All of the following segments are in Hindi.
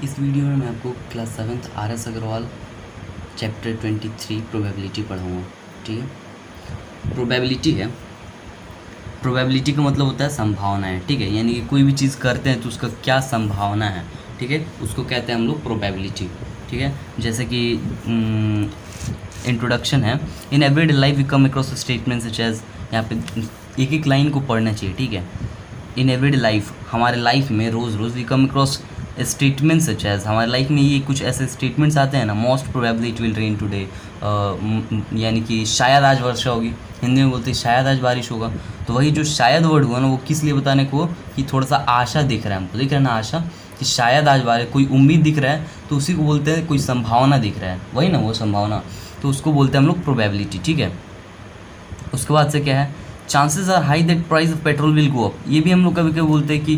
इस वीडियो में मैं आपको class 7th RS Agarwal chapter 23 probability पढ़ाऊँगा। ठीक है, प्रोबेबिलिटी है, प्रोबेबिलिटी का मतलब होता है संभावना है। ठीक है, यानी कि कोई भी चीज़ करते हैं तो उसका क्या संभावना है, ठीक है, उसको कहते हैं हम लोग प्रोबेबिलिटी। ठीक है, जैसे कि इंट्रोडक्शन है। In everyday life we come across statements such as, यहाँ पे एक एक लाइन को पढ़ना चाहिए। ठीक है, इन एवरीडे लाइफ, हमारे लाइफ में रोज़ रोज़ we come across statements such as, हमारे लाइफ में ये कुछ ऐसे स्टेटमेंट्स आते हैं ना, most probably it will rain today, यानी कि शायद आज वर्षा होगी, हिंदी में बोलते हैं शायद आज बारिश होगा। तो वही जो शायद वर्ड हुआ ना, वो किस लिए बताने को, कि थोड़ा सा आशा दिख रहा है हमको, दिख रहा है ना आशा, कि शायद आज बारिश, कोई उम्मीद दिख रहा है तो उसी को बोलते हैं कोई संभावना दिख रहा है, वही ना वो संभावना, तो उसको बोलते हैं हम लोग प्रोबेबिलिटी। ठीक है, उसके बाद से क्या है, chances are high that price of petrol will go up. ये भी हम लोग कभी कभी बोलते हैं कि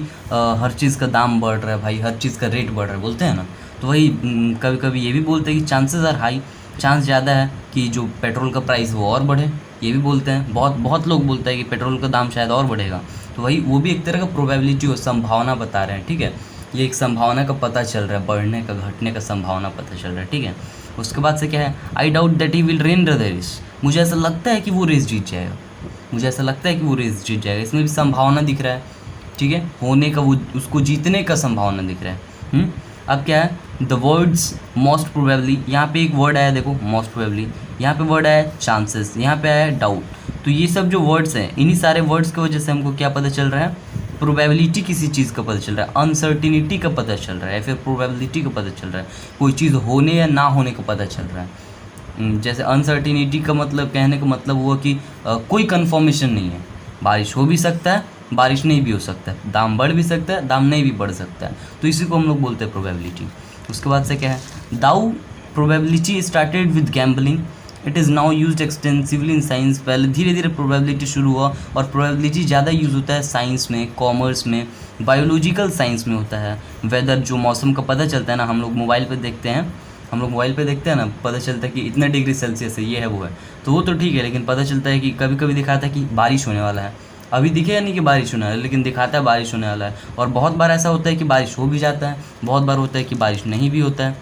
हर चीज़ का दाम बढ़ रहा है भाई, हर चीज़ का रेट बढ़ रहा है, बोलते हैं ना। तो वही कभी कभी ये भी बोलते हैं कि चांसेस आर हाई, चांस ज़्यादा है कि जो पेट्रोल का प्राइस वो और बढ़े, ये भी बोलते हैं। बहुत बहुत लोग बोलते हैं कि पेट्रोल का दाम शायद और बढ़ेगा। तो वही वो भी एक तरह का प्रोबेबिलिटी हो, संभावना बता रहे हैं। ठीक है, ये एक संभावना का पता चल रहा है, बढ़ने का घटने का संभावना पता चल रहा है। ठीक है, उसके बाद से क्या है, I doubt that he will win the race, मुझे ऐसा लगता है कि वो रेस जीत जाएगा, मुझे ऐसा लगता है कि वो रेस जीत जाएगा। इसमें भी संभावना दिख रहा है। ठीक है, होने का, वो उसको जीतने का संभावना दिख रहा है। अब क्या है, द वर्ड्स मोस्ट प्रोबेबली, यहाँ पे एक वर्ड आया देखो मोस्ट प्रोबेबली, यहाँ पे वर्ड आया चांसेस, यहाँ पे आया डाउट। तो ये सब जो वर्ड्स हैं, इन्हीं सारे वर्ड्स की वजह से हमको क्या पता चल रहा है, प्रोबेबिलिटी किसी चीज़ का पता चल रहा है, अनसर्टिनिटी का पता चल रहा है, फिर प्रोबेबिलिटी का पता चल रहा है, कोई चीज़ होने या ना होने का पता चल रहा है। जैसे अनसर्टिनिटी का मतलब, कहने का मतलब हुआ कि कोई कंफर्मेशन नहीं है, बारिश हो भी सकता है, बारिश नहीं भी हो सकता है, दाम बढ़ भी सकता है, दाम नहीं भी बढ़ सकता है, तो इसी को हम लोग बोलते हैं प्रोबेबिलिटी। उसके बाद से क्या है, though probability started with gambling, it is now used extensively in science. पहले धीरे धीरे प्रोबेबिलिटी शुरू हुआ, और प्रोबेबिलिटी ज़्यादा यूज़ होता है साइंस में, कॉमर्स में, बायोलॉजिकल साइंस में होता है। वेदर, जो मौसम का पता चलता है ना, हम लोग मोबाइल पर देखते हैं, हम लोग मोबाइल पे देखते हैं ना, पता चलता है कि इतना डिग्री सेल्सियस है, ये है वो है, तो वो तो ठीक है, लेकिन पता चलता है कि कभी कभी दिखाता है कि बारिश होने वाला है, अभी दिखेगा नहीं कि बारिश होने वाला है, लेकिन दिखाता है बारिश होने वाला है। और बहुत बार ऐसा होता है कि बारिश हो भी जाता है, बहुत बार होता है कि बारिश नहीं भी होता है।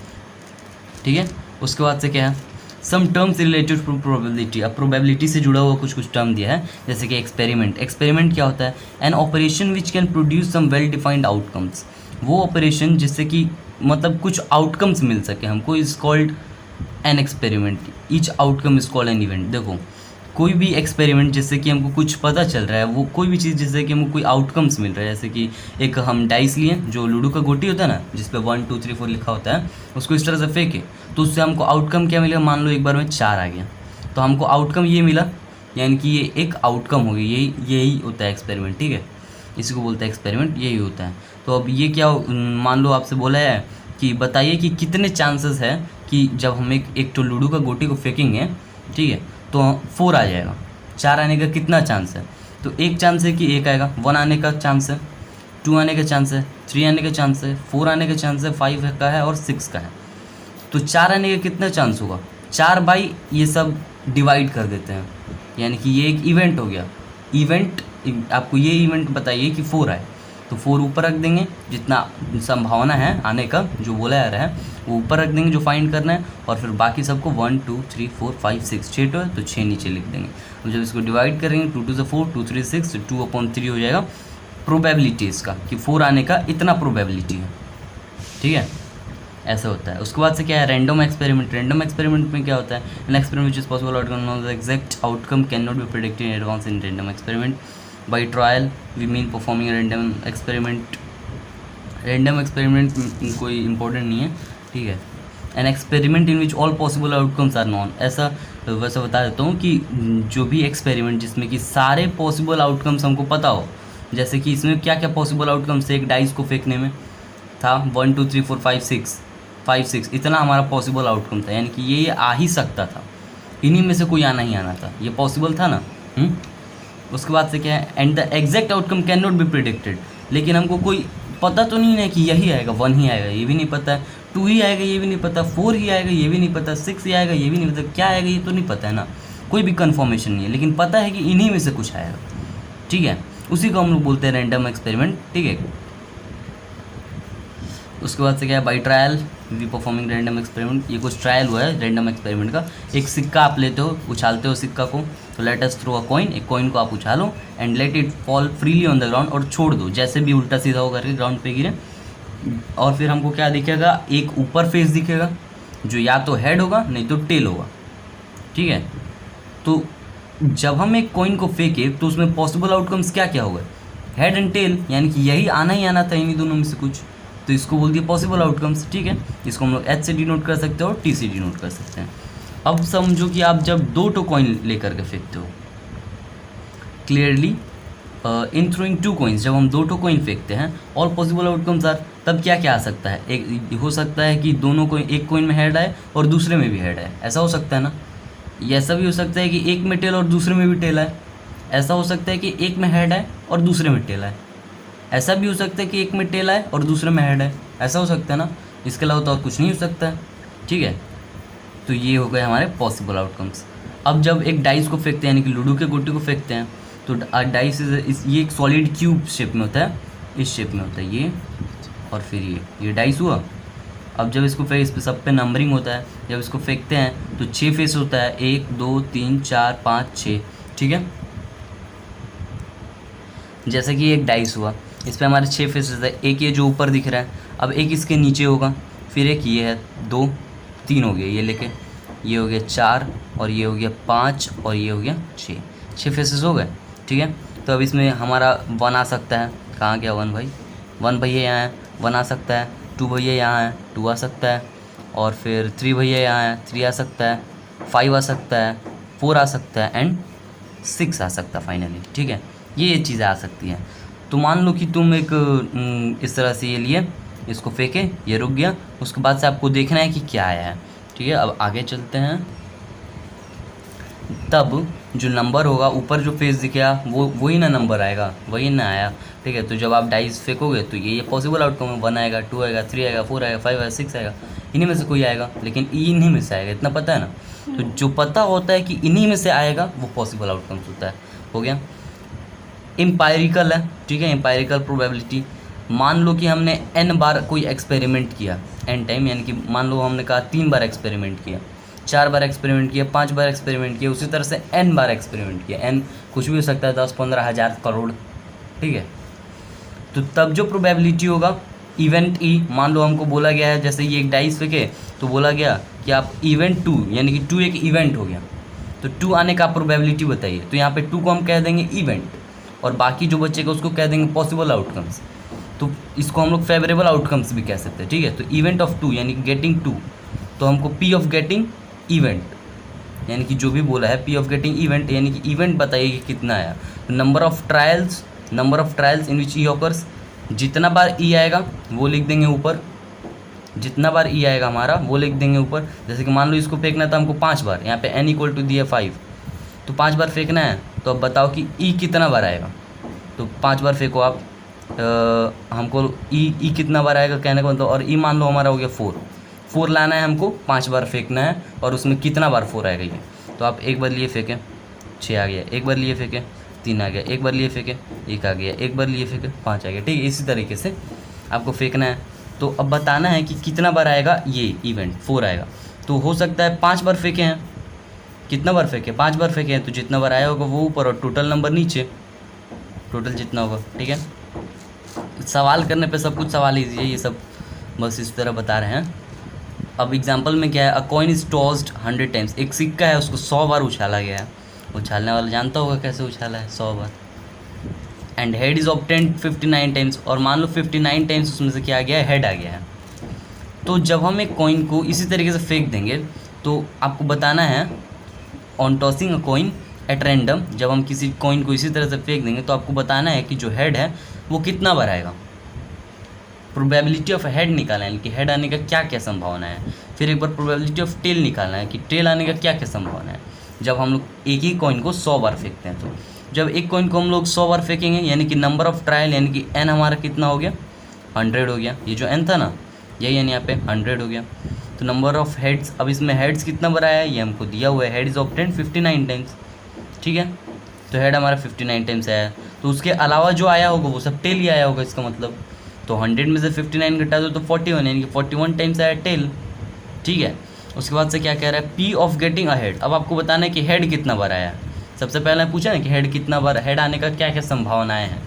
ठीक है, उसके बाद से क्या है, some terms related to probability. अब प्रोबेबिलिटी से जुड़ा हुआ कुछ कुछ टर्म दिया है, जैसे कि एक्सपेरिमेंट। एक्सपेरिमेंट क्या होता है, an operation which can produce some well defined outcomes. वो ऑपरेशन जिससे कि मतलब कुछ आउटकम्स मिल सके हमको, is called an experiment. Each outcome is called an event. देखो, कोई भी एक्सपेरिमेंट जिससे कि हमको कुछ पता चल रहा है, वो कोई भी चीज़ जिससे कि हमको कोई आउटकम्स मिल रहा है, जैसे कि एक हम डाइस लिए, जो लूडो का गोटी होता है ना, जिस पे 1 2 3 4 लिखा होता है, उसको इस तरह से फेंके तो उससे हमको आउटकम क्या मिलेगा, मान लो एक बार में 4 आ गया, तो हमको आउटकम ये मिला, यानी कि ये एक आउटकम हो गई। यही होता है एक्सपेरिमेंट। ठीक है, इसी को बोलते हैं एक्सपेरिमेंट, यही होता है। तो अब ये क्या, मान लो आपसे बोला है कि बताइए कि कितने चांसेस है कि जब हम एक तो लूडो का गोटी को फेंकेंगे, ठीक है, तो 4 आ जाएगा, 4 आने का कितना चांस है, तो एक चांस है कि 1 आएगा, 1 आने का चांस है, 2 आने का चांस है, 3 आने का चांस है, 4 आने का चांस है, 5 का है और 6 का है। तो 4 आने का कितना चांस होगा, 4 बाई ये सब डिवाइड कर देते हैं, यानी कि ये एक इवेंट हो गया। इवेंट, आपको ये इवेंट बताइए कि 4 आए, तो 4 ऊपर रख देंगे, जितना संभावना है आने का जो बोला जा रहा है वो ऊपर रख देंगे, जो फाइंड करना है, और फिर बाकी सबको 1 2 3 4 5 6, 6 तो है तो 6 नीचे लिख देंगे। अब जब इसको डिवाइड करेंगे, 2 2 4, 2 3 6, 2/3 हो जाएगा प्रोबेबिलिटी इसका, कि 4 आने का इतना प्रोबेबिलिटी है। ठीक है, ऐसा होता है। उसके बाद से क्या है, रैंडम एक्सपेरिमेंट। रैंडम एक्सपेरिमेंट में क्या होता है, an experiment which is possible outcome, the exact outcome can not be predicted in advance in random experiment. By trial we mean performing random experiment. Random experiment कोई इंपॉर्टेंट नहीं है। ठीक है, an experiment in which all possible outcomes are known. ऐसा वैसा बता देता हूँ कि जो भी एक्सपेरिमेंट जिसमें कि सारे पॉसिबल आउटकम्स हमको पता हो, जैसे कि इसमें क्या क्या पॉसिबल आउटकम्स थे, एक डाइस को फेंकने में था 1 2 3 4 5 6 इतना हमारा पॉसिबल आउटकम था, यानी कि ये आ ही सकता था, इन्हीं में से कोई आना ही आना था, ये पॉसिबल था ना। उसके बाद से क्या है, and the exact outcome can not B predicted. लेकिन हमको कोई पता तो नहीं है कि यही आएगा, 1 ही आएगा ये भी नहीं पता, 2 ही आएगा ये भी नहीं पता, 4 ही आएगा ये भी नहीं पता, 6 ही आएगा ये भी नहीं पता, क्या आएगा ये तो नहीं पता है ना, कोई भी कन्फर्मेशन नहीं है, लेकिन पता है कि इन्हीं में से कुछ आएगा। ठीक है, उसी को हम लोग बोलते हैं रैंडम एक्सपेरिमेंट। ठीक है, उसके बाद से क्या है, by trial we performing random experiment. ये कुछ ट्रायल हुआ है रैंडम एक्सपेरिमेंट का। एक सिक्का आप लेते हो, उछालते हो सिक्का को, तो let us throw a coin, एक कॉइन को आप उछालो and let it fall freely on the ground, और छोड़ दो जैसे भी उल्टा सीधा हो करके ग्राउंड पे गिरे। और फिर हमको क्या दिखेगा, एक ऊपर फेस दिखेगा जो या तो हेड होगा नहीं तो टेल होगा, ठीक है। तो जब हम एक कॉइन को फेंके तो उसमें पॉसिबल आउटकम्स क्या क्या होगा, हेड एंड टेल, यानी कि यही आना ही आना था इन्हीं दोनों में से कुछ, तो इसको बोल दिया पॉसिबल आउटकम्स, ठीक है। इसको हम लोग एच से डिनोट कर सकते हो और टी से डिनोट कर सकते हैं। अब समझो कि आप जब 2 कॉइन लेकर के फेंकते हो, क्लियरली इन थ्रोइंग 2 कॉइन्स, जब हम 2 कॉइन फेंकते हैं ऑल पॉसिबल आउटकम्स आर, तब क्या क्या आ सकता है, एक हो सकता है कि दोनों कॉइन, एक कॉइन में हेड आए और दूसरे में भी हेड आए, ऐसा हो सकता है ना। ये ऐसा भी हो सकता है कि एक में टेल और दूसरे में भी टेल आए, ऐसा हो सकता है कि एक में हेड आए और दूसरे में टेल आए, ऐसा भी हो सकता है कि एक में टेल आए और दूसरे में हेड आए, ऐसा हो सकता है ना। इसके अलावा तो और कुछ नहीं हो सकता है, ठीक है। तो ये हो गए हमारे पॉसिबल आउटकम्स। अब जब एक डाइस को फेंकते हैं, यानी कि लूडो के गोटी को फेंकते हैं, तो डाइस ये एक सॉलिड क्यूब शेप में होता है, इस शेप में होता है ये, और फिर ये डाइस हुआ। अब जब इसको फेंक, इस पर सब पे नंबरिंग होता है, जब इसको फेंकते हैं तो 6 फेस होता है, 1 2 3 4 5 6, ठीक है। जैसे कि एक डाइस हुआ, इस पर हमारे 6 फेस होता है, एक ये जो ऊपर दिख रहा है, अब एक इसके नीचे होगा, फिर एक ये है 2 3 हो गया, ये लेके ये हो गया 4, और ये हो गया 5, और ये हो गया 6 फेसेस हो गए, ठीक है। तो अब इसमें हमारा 1 आ सकता है, कहाँ गया 1 भाई, 1 भैया यहाँ है, 1 आ सकता है, 2 भैया यहाँ है, 2 आ सकता है, और फिर 3 भैया यहाँ है, 3 आ सकता है, 5 आ सकता है, 4 आ सकता है, एंड 6 आ सकता है फाइनली, ठीक है। ये चीज़ें आ सकती हैं। तो मान लो कि तुम एक इस तरह से ये लिए, इसको फेंके, ये रुक गया, उसके बाद से आपको देखना है कि क्या आया है, ठीक है। अब आगे चलते हैं। तब जो नंबर होगा, ऊपर जो फेस दिखेगा वो वही ना नंबर आएगा, वही ना आया, ठीक है। तो जब आप डाइस फेंकोगे तो ये पॉसिबल आउटकम है, 1 आएगा, 2 आएगा, 3 आएगा, 4 आएगा, 5 आएगा, 6 आएगा, इन्हीं में से कोई आएगा, लेकिन इन्हीं में से आएगा, इतना पता है ना। तो जो पता होता है कि इन्हीं में से आएगा वो पॉसिबल आउटकम्स होता है, हो गया। एम्पायरिकल है, ठीक है, एम्पायरिकल प्रोबेबिलिटी। मान लो कि हमने n बार कोई एक्सपेरिमेंट किया, n टाइम, यानी कि मान लो हमने कहा 3 बार एक्सपेरिमेंट किया, 4 बार एक्सपेरिमेंट किया, 5 बार एक्सपेरिमेंट किया, उसी तरह से n बार एक्सपेरिमेंट किया, n कुछ भी हो सकता है, 10 15 हज़ार करोड़, ठीक है। तो तब जो प्रोबेबिलिटी होगा इवेंट ई, मान लो हमको बोला गया है, जैसे ये एक डाइस फेंके तो बोला गया कि आप इवेंट 2, यानी कि 2 एक इवेंट हो गया, तो 2 आने का प्रोबेबिलिटी बताइए। तो यहाँ पे 2 को हम कह देंगे इवेंट, और बाकी जो बचेगा उसको कह देंगे पॉसिबल आउटकम्स। तो इसको हम लोग फेवरेबल आउटकम्स भी कह सकते हैं, ठीक है। तो इवेंट ऑफ 2 यानी गेटिंग 2, तो हमको पी ऑफ गेटिंग इवेंट, यानी कि जो भी बोला है पी ऑफ गेटिंग इवेंट, यानी कि इवेंट बताइए कि कितना आया। Number of trials in which E occurs, जितना बार ई आएगा वो लिख देंगे ऊपर, जितना बार ई आएगा हमारा वो लिख देंगे ऊपर। जैसे कि मान लो इसको फेंकना था हमको 5 बार, यहाँ पे n इक्वल टू दिया 5, तो 5 बार फेंकना है, तो अब बताओ कि ई कितना बार आएगा। तो 5 बार फेंको आप, हमको ई कितना बार आएगा कहने का मतलब, और ई मान लो हमारा हो गया 4 लाना है हमको, 5 बार फेंकना है, और उसमें कितना बार 4 आएगा ये। तो आप एक बार लिए फेंके 6 आ गया, एक बार लिए फेंके 3 आ गया, एक बार लिए फेंके 1 आ गया, एक बार लिए फेंके 5 आ गया, ठीक है। इसी तरीके से आपको फेंकना है। तो अब बताना है कि कितना बार आएगा ये इवेंट, 4 आएगा। तो हो सकता है 5 बार फेंके हैं, कितना बार फेंके, 5 बार फेंके हैं, तो जितना बार आया होगा वो ऊपर और टोटल नंबर नीचे, टोटल जितना होगा, ठीक है। सवाल करने पे सब कुछ सवाल ईजी है, ये सब बस इस तरह बता रहे हैं। अब एग्जांपल में क्या है, अ कॉइन इज टॉस्ड 100 टाइम्स, एक सिक्का है उसको 100 बार उछाला गया है, उछालने वाला जानता होगा कैसे उछाला है 100 बार। And head is obtained 59 times, और मान लो 59 टाइम्स उसमें से क्या आ गया है, हेड आ गया है। तो जब हम एक कॉइन को इसी तरीके से फेंक देंगे तो आपको बताना है on tossing a coin at random, जब हम किसी कॉइन को इसी तरह से फेंक देंगे तो आपको बताना है कि जो हेड है वो कितना बार आएगा। प्रोबेबिलिटी ऑफ हेड निकालना है कि हेड आने का क्या क्या संभावना है। फिर एक बार प्रोबेबिलिटी ऑफ टेल निकालना है कि टेल आने का क्या क्या संभावना है, जब हम लोग एक ही कॉइन को 100 बार फेंकते हैं। तो जब एक कॉइन को हम लोग 100 बार फेंकेंगे, यानी कि नंबर ऑफ ट्रायल, यानी कि n हमारा कितना हो गया, 100 हो गया। ये जो n था ना, यही n यहाँ पे 100 हो गया। तो नंबर ऑफ हेड्स, अब इसमें हेड्स कितना बार आया है ये हमको दिया हुआ है, हेड इज ऑब्टेन्ड 59 टाइम्स, ठीक है। तो हेड हमारा 59 टाइम्स आया है। तो उसके अलावा जो आया होगा वो सब टेल ही आया होगा इसका मतलब। तो 100 में से 59 घटा दो तो 41, यानी कि 41 टाइम्स आया टेल, ठीक है। उसके बाद से क्या कह रहा है, पी ऑफ गेटिंग अहेड। अब आपको बताना है कि हेड कितना बार आया। सबसे पहले पूछा ना कि हेड कितना बार, हेड आने का क्या क्या संभावनाएं हैं,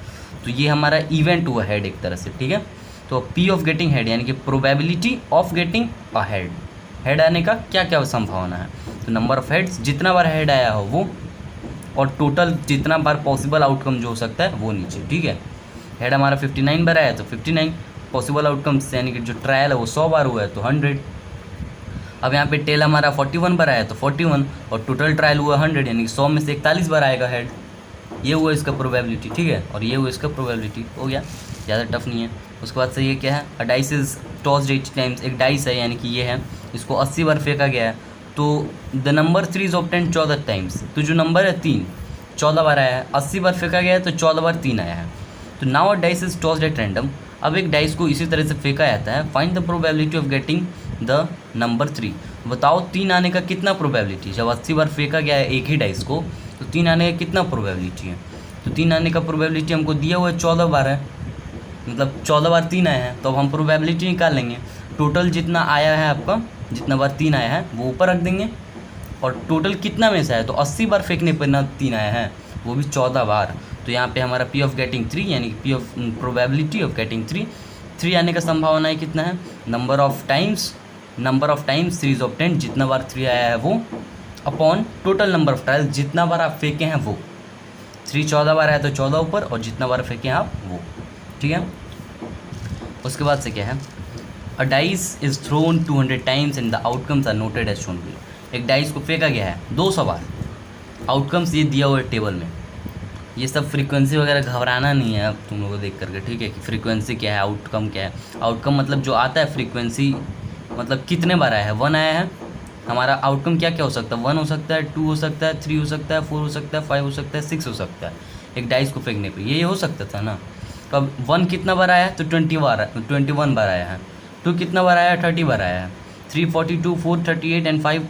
तो ये हमारा इवेंट हुआ हेड एक तरह से, ठीक है। तो पी ऑफ गेटिंग हेड यानी कि probability of getting a head, head आने का क्या क्या संभावना है। तो नंबर ऑफ हेड्स, जितना बार हेड आया हो वो, और टोटल जितना बार पॉसिबल आउटकम जो हो सकता है वो नीचे, ठीक है। हेड हमारा 59 बार आया तो 59 पॉसिबल आउटकम्स, यानी कि जो ट्रायल है वो 100 बार हुआ है तो 100। अब यहाँ पे टेल हमारा 41 बार आया तो 41, और टोटल ट्रायल हुआ 100, यानी कि 100 में से 41 बार आएगा हेड। ये हुआ इसका प्रोबेबिलिटी, ठीक है, और ये हुआ इसका प्रोबेबिलिटी, हो गया, ज़्यादा टफ नहीं है। उसके बाद से ये क्या है, a dice is tossed 80 times. एक डाइस है, यानी कि ये है, इसको 80 बार फेंका गया है, तो the number 3 is obtained 14 times. तो जो नंबर है 3 14 बार आया है, 80 बार फेंका गया है तो 14 बार 3 आया है। तो now a dice is tossed at random. अब एक डाइस को इसी तरह से फेंका जाता है, find the probability of getting the number 3। बताओ 3 आने का कितना प्रोबेबिलिटी, जब 80 बार फेंका गया है एक ही डाइस को, तो 3 आने का कितना प्रोबेबिलिटी है। तो 3 आने का प्रोबेबिलिटी हमको दिया हुआ है 14 बार है, मतलब 14 बार 3 आया है, तो अब हम प्रोबेबिलिटी निकाल लेंगे। टोटल जितना आया है आपका, जितना बार 3 आया है वो ऊपर रख देंगे, और टोटल कितना में से आया, तो 80 बार फेंकने पर ना 3 आया है, वो भी 14 बार। तो यहाँ पे हमारा पी ऑफ गेटिंग 3 यानी कि P of probability of getting 3 आने का संभावना है कितना है, number of times 3 is obtained, जितना बार 3 आया है वो, upon total number of trial, जितना बार आप फेंके हैं वो। 3 14 बार आया तो 14 ऊपर, और जितना बार फेंके हैं आप वो, ठीक है। उसके बाद से क्या है, a dice is thrown 200 times and the outcomes are noted as shown below. एक डाइस को फेंका गया है 200 बार, आउटकम्स ये दिया हुआ है टेबल में। ये सब फ्रीक्वेंसी वगैरह घबराना नहीं है अब तुम लोगों को देख करके, ठीक है, कि फ्रीक्वेंसी क्या है, आउटकम क्या है। आउटकम मतलब जो आता है, फ्रीक्वेंसी मतलब कितने बार आया है, 1 आया है। हमारा आउटकम क्या क्या हो सकता है, 1 हो सकता है, 2 हो सकता है, 3 हो सकता है, 4 हो सकता है, 5 हो सकता है, 6 हो सकता है, एक डाइस को फेंकने पे ये हो सकता था ना। तो अब 1 कितना बार आया है, तो 21 बार आया है। 2 कितना बार आया है, 30 बार आया है। 3 42, 4 38 एंड 5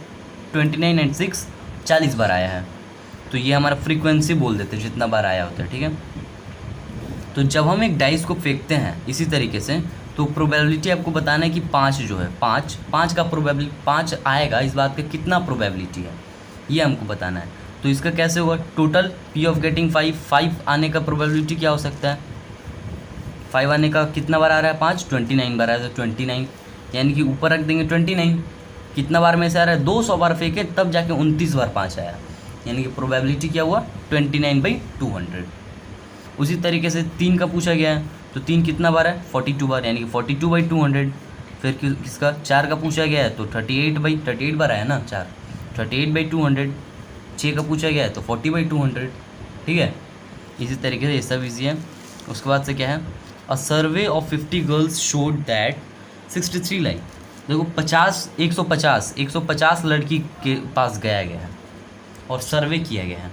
29 एंड 6 40 बार आया है। तो ये हमारा फ्रीक्वेंसी बोल देते हैं जितना बार आया होता है, ठीक है। तो जब हम एक डाइस को फेंकते हैं इसी तरीके से, तो प्रोबेबिलिटी आपको बताना है कि 5 जो है, 5 का प्रोबेबिलिटी 5 आएगा, इस बात का कितना प्रोबेबिलिटी है ये हमको बताना है। तो इसका कैसे होगा, टोटल पी ऑफ गेटिंग 5 आने का प्रोबेबिलिटी क्या हो सकता है, 5 आने का कितना बार आ रहा है, 5 29 बार आ रहा है, तो 29 यानी कि ऊपर रख देंगे 29। कितना बार में से आ रहा है, 200 बार फेंके तब जाके 29 बार 5 आया, यानी कि प्रोबेबिलिटी क्या हुआ 29/200। उसी तरीके से 3 का पूछा गया है, तो 3 कितना बार है, 42 बार, यानी कि 42/200। फिर किसका 4 का पूछा गया है, तो 38 बार आया ना 4, 38/200। 6 का पूछा गया है तो 40/200, ठीक है। इसी तरीके से ये सब ईजी है। उसके बाद से क्या है, a survey of 50 girls showed that 63 line. देखो 150 लड़की के पास गया है और सर्वे किया गया है,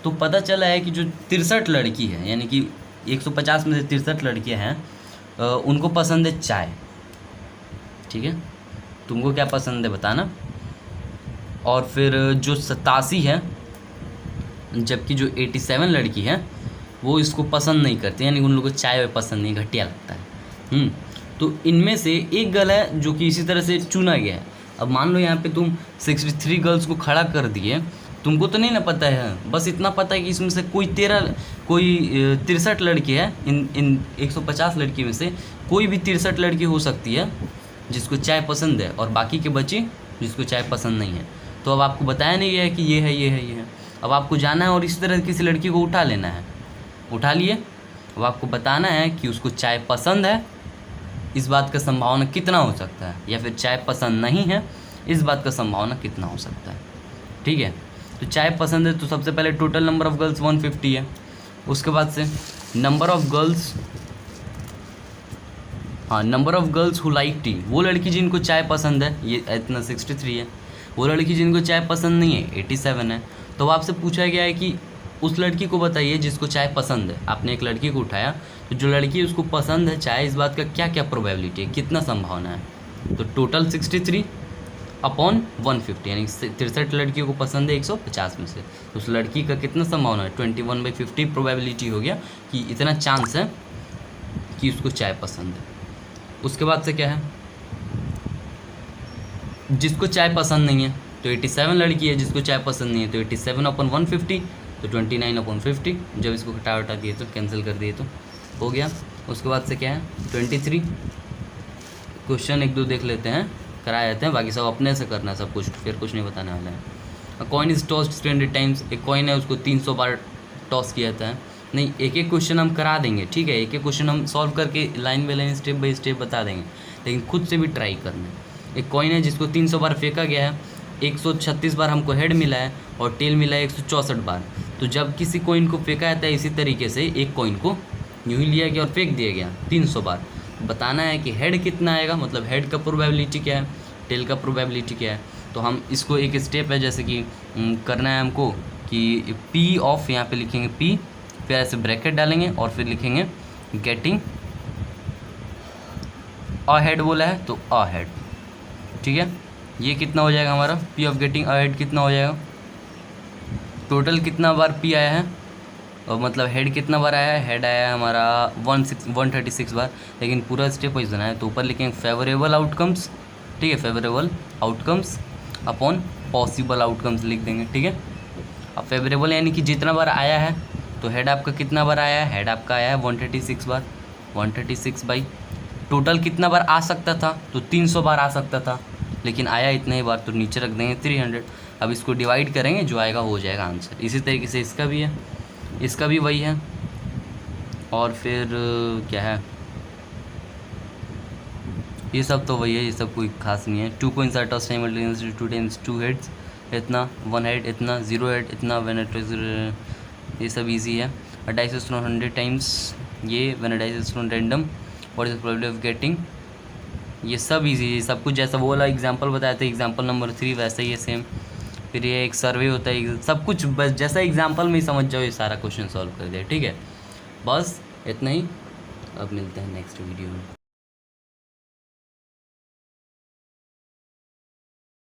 तो पता चला है कि जो 63 लड़की है, यानी कि 150 में से 63 लड़कियां हैं, उनको पसंद है चाय, ठीक है। तुमको क्या पसंद है बताना। और फिर जो 87 है, जबकि जो 87 लड़की है वो इसको पसंद नहीं करती, यानी उन लोगों को चाय पसंद नहीं, घटिया लगता है। तो इनमें से एक गर्ल है जो कि इसी तरह से चुना गया है। अब मान लो यहाँ पे तुम 63 गर्ल्स को खड़ा कर दिए, तुमको तो नहीं ना पता है, बस इतना पता है कि इसमें से कोई 63 लड़की है, इन 150 लड़की में से कोई भी 63 लड़की हो सकती है जिसको चाय पसंद है, और बाकी के बच्चे जिसको चाय पसंद नहीं है। तो अब आपको बताया नहीं गया है कि ये है ये है ये है, अब आपको जाना है और इसी तरह किसी लड़की को उठा लेना है, उठा लिए। अब आपको बताना है कि उसको चाय पसंद है, इस बात का संभावना कितना हो सकता है, या फिर चाय पसंद नहीं है, इस बात का संभावना कितना हो सकता है, ठीक है। तो चाय पसंद है तो सबसे पहले टोटल नंबर ऑफ़ गर्ल्स 150 है। उसके बाद से number of girls who like T, वो लड़की जिनको चाय पसंद है, ये इतना 63 है। वो लड़की जिनको चाय पसंद नहीं है 87 है। तो आपसे पूछा गया है कि उस लड़की को बताइए जिसको चाय पसंद है। आपने एक लड़की को उठाया, तो जो लड़की उसको पसंद है चाय, इस बात का क्या क्या प्रोबेबिलिटी है, कितना संभावना है। तो टोटल 63 अपॉन 150, यानी 63 लड़कियों को पसंद है 150 में से, तो उस लड़की का कितना संभावना है, 21/50 प्रोबेबिलिटी हो गया कि इतना चांस है कि उसको चाय पसंद है। उसके बाद से क्या है, जिसको चाय पसंद नहीं है तो 87 लड़की है, जिसको चाय पसंद नहीं है तो 87/150, तो 29/50। जब इसको हटा दिए तो कैंसिल कर दिए तो हो गया। उसके बाद से क्या है 23 क्वेश्चन 1-2 देख लेते हैं, कराए जाते हैं, बाकी सब अपने से करना है सब कुछ, फिर कुछ नहीं बताने वाला है। अ कॉइन इज टॉस्ड 300 टाइम्स, एक कॉइन है उसको 300 बार टॉस किया जाता है। नहीं, एक एक क्वेश्चन हम करा देंगे, ठीक है, एक एक क्वेश्चन हम सॉल्व करके line by line step by step बता देंगे, लेकिन खुद से भी ट्राई करना है। एक कॉइन है जिसको 300 बार फेंका गया है, 136 बार हमको हेड मिला है और टेल मिला है 164 बार। तो जब किसी कॉइन को फेंका जाता है इसी तरीके से एक कॉइन को यूँ ही लिया गया और फेंक दिया गया 300 बार, बताना है कि हेड कितना आएगा, मतलब हेड का प्रोबेबिलिटी क्या है, टेल का प्रोबेबिलिटी क्या है। तो हम इसको एक स्टेप है, जैसे कि करना है हमको कि पी ऑफ, यहाँ पे लिखेंगे पी, फिर ऐसे ब्रैकेट डालेंगे और फिर लिखेंगे गेटिंग अ हेड बोला है तो अ हेड, ठीक है। ये कितना हो जाएगा हमारा P of getting a head कितना हो जाएगा, टोटल कितना बार पी आया है और मतलब हेड कितना बार आया है, हेड आया है हमारा 136 बार, लेकिन पूरा स्टेप वाइज बनाया है। तो ऊपर लिखेंगे फेवरेबल आउटकम्स, ठीक है, favourable outcomes upon possible outcomes लिख देंगे, ठीक है। अब फेवरेबल यानी कि जितना बार आया है, तो हेड आपका कितना बार आया है, हेड आपका आया है 136 बार, 136 बाई टोटल कितना बार आ सकता था, तो 300 बार आ सकता था, लेकिन आया इतने ही बार, तो नीचे रख देंगे 300। अब इसको डिवाइड करेंगे, जो आएगा हो जाएगा आंसर। इसी तरीके से इसका भी है, इसका भी वही है। और फिर क्या है, ये सब तो वही है, ये सब कोई खास नहीं है। 2 coins are tossed simultaneously 2 times, 2 heads इतना, 1 head इतना, 0 head इतना, when it is ये सब इजी है। A dice is thrown 100 times, ये when a dice is thrown random, what is the probability of getting, ये सब इजी है, सब कुछ जैसा वो वाला एग्जांपल बताया था एग्जांपल नंबर 3, वैसा ही है सेम। फिर ये एक सर्वे होता है, सब कुछ बस जैसा एग्जांपल में ही समझ जाओ, ये सारा क्वेश्चन सॉल्व कर दिया, ठीक है। बस इतना ही, अब मिलते हैं नेक्स्ट वीडियो में।